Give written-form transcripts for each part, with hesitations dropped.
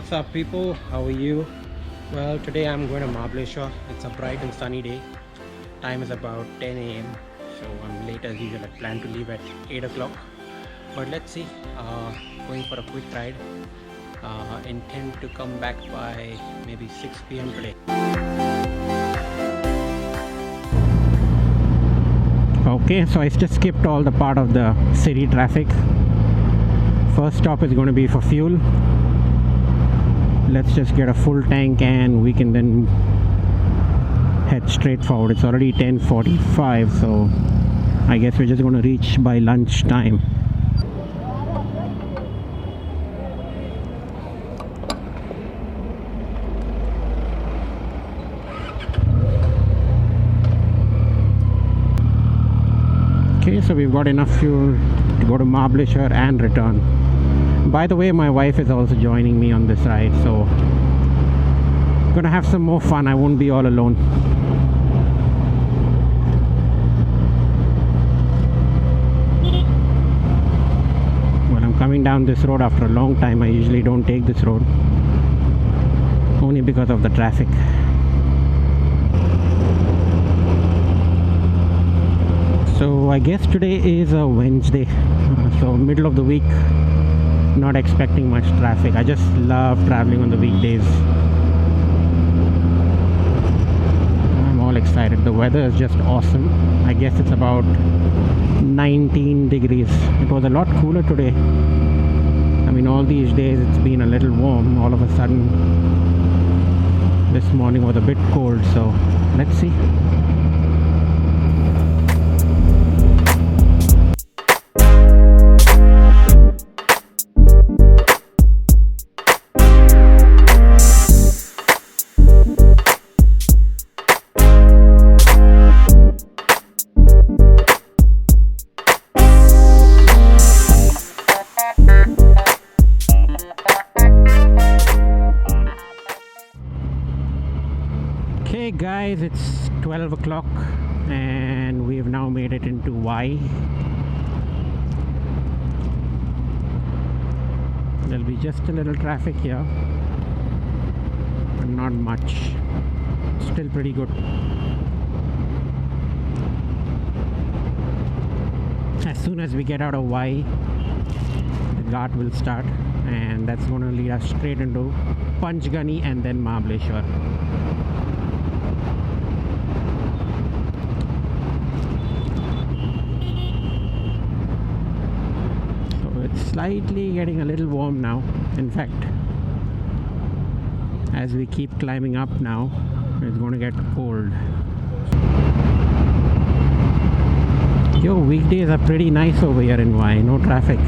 What's up people, how are you? Well, today I'm going to Mahabaleshwar. It's a bright and sunny day. Time is about 10 a.m. so I'm late as usual. I plan to leave at 8 o'clock, but let's see. Going for a quick ride. Intend to come back by maybe 6 p.m. today. Okay, so I just skipped all the part of the city traffic. First stop is going to be for fuel. Let's just get a full tank and we can then head straight forward. It's already 10:45, so I guess we're just going to reach by lunchtime. Okay, so we've got enough fuel to go to Mahabaleshwar and return. By the way, my wife is also joining me on this ride, so gonna have some more fun. I won't be all alone. Well, I'm coming down this road after a long time. I usually don't take this road, only because of the traffic. So I guess today is a Wednesday, so middle of the week. Not expecting much traffic. I just love traveling on the weekdays. I'm all excited. The weather is just awesome. I guess it's about 19 degrees. It was a lot cooler today. I mean, all these days it's been a little warm. All of a sudden this morning was a bit cold, so let's see. Okay guys, it's 12 o'clock and we have now made it into Y. There'll be just a little traffic here, but not much. Still pretty good. As soon as we get out of Y, the ghat will start, and that's going to lead us straight into Panchgani and then Mahabaleshwar. Slightly getting a little warm now. In fact, as we keep climbing up now, it's going to get cold. Yo, weekdays are pretty nice over here in Y. No traffic.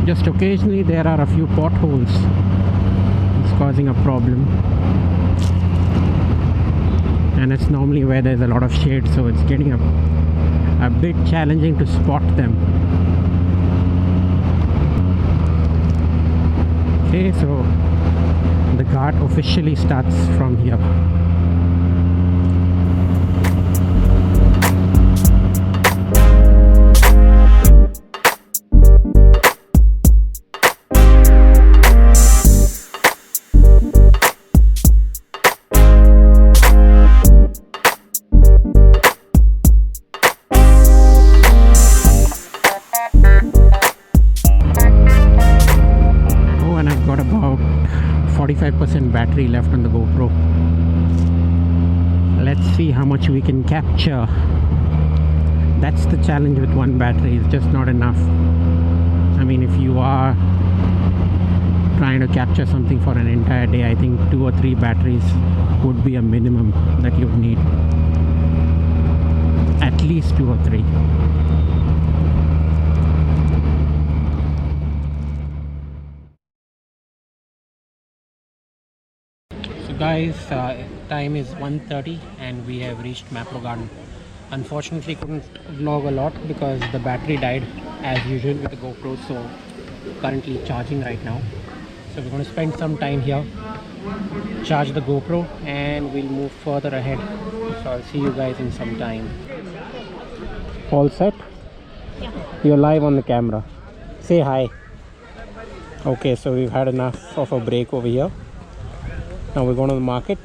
Just occasionally there are a few potholes. It's causing a problem. And it's normally where there's a lot of shade, so it's getting a bit challenging to spot them. Okay, so the ghat officially starts from here. Got about 45% battery left on the GoPro. Let's see how much we can capture. That's the challenge with one battery, it's just not enough. I mean, if you are trying to capture something for an entire day, I think 2 or 3 batteries would be a minimum that you would need. At least 2 or 3. Guys, time is 1:30 and we have reached Macro Garden. Unfortunately couldn't vlog a lot because the battery died as usual with the GoPro, so currently charging right now. So we're going to spend some time here, charge the GoPro, and we'll move further ahead. So I'll see you guys in some time. All set? Yeah. You're live on the camera. Say hi. Okay, so we've had enough of a break over here. Now we're going to the market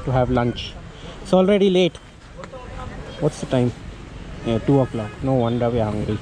to have lunch. It's already late. What's the time? Yeah, 2 o'clock. No wonder we're hungry.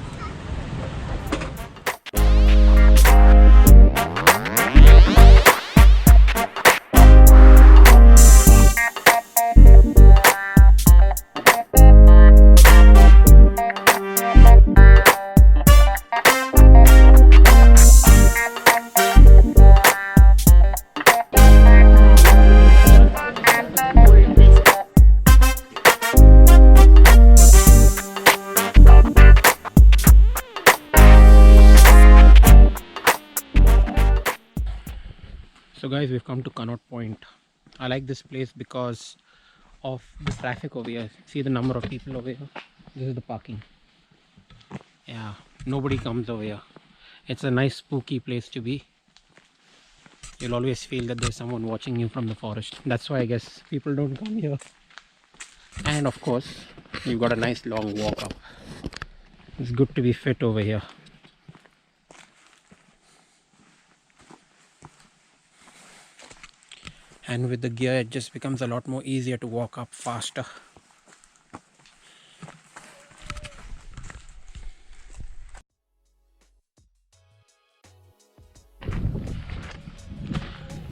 So guys, we've come to Cant Point. I like this place because of the traffic over here. See the number of people over here. This is the parking. Yeah, nobody comes over here. It's a nice spooky place to be. You'll always feel that there's someone watching you from the forest. That's why I guess people don't come here. And of course, you've got a nice long walk up. It's good to be fit over here. And with the gear, it just becomes a lot more easier to walk up faster.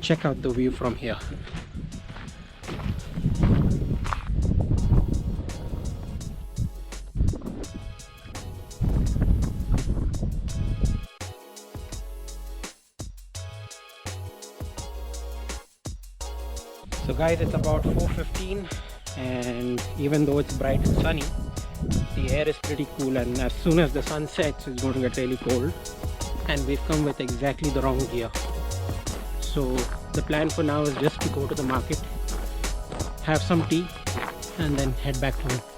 Check out the view from here. So guys, it's about 4:15 and even though it's bright and sunny, the air is pretty cool, and as soon as the sun sets it's going to get really cold, and we've come with exactly the wrong gear. So the plan for now is just to go to the market, have some tea and then head back home.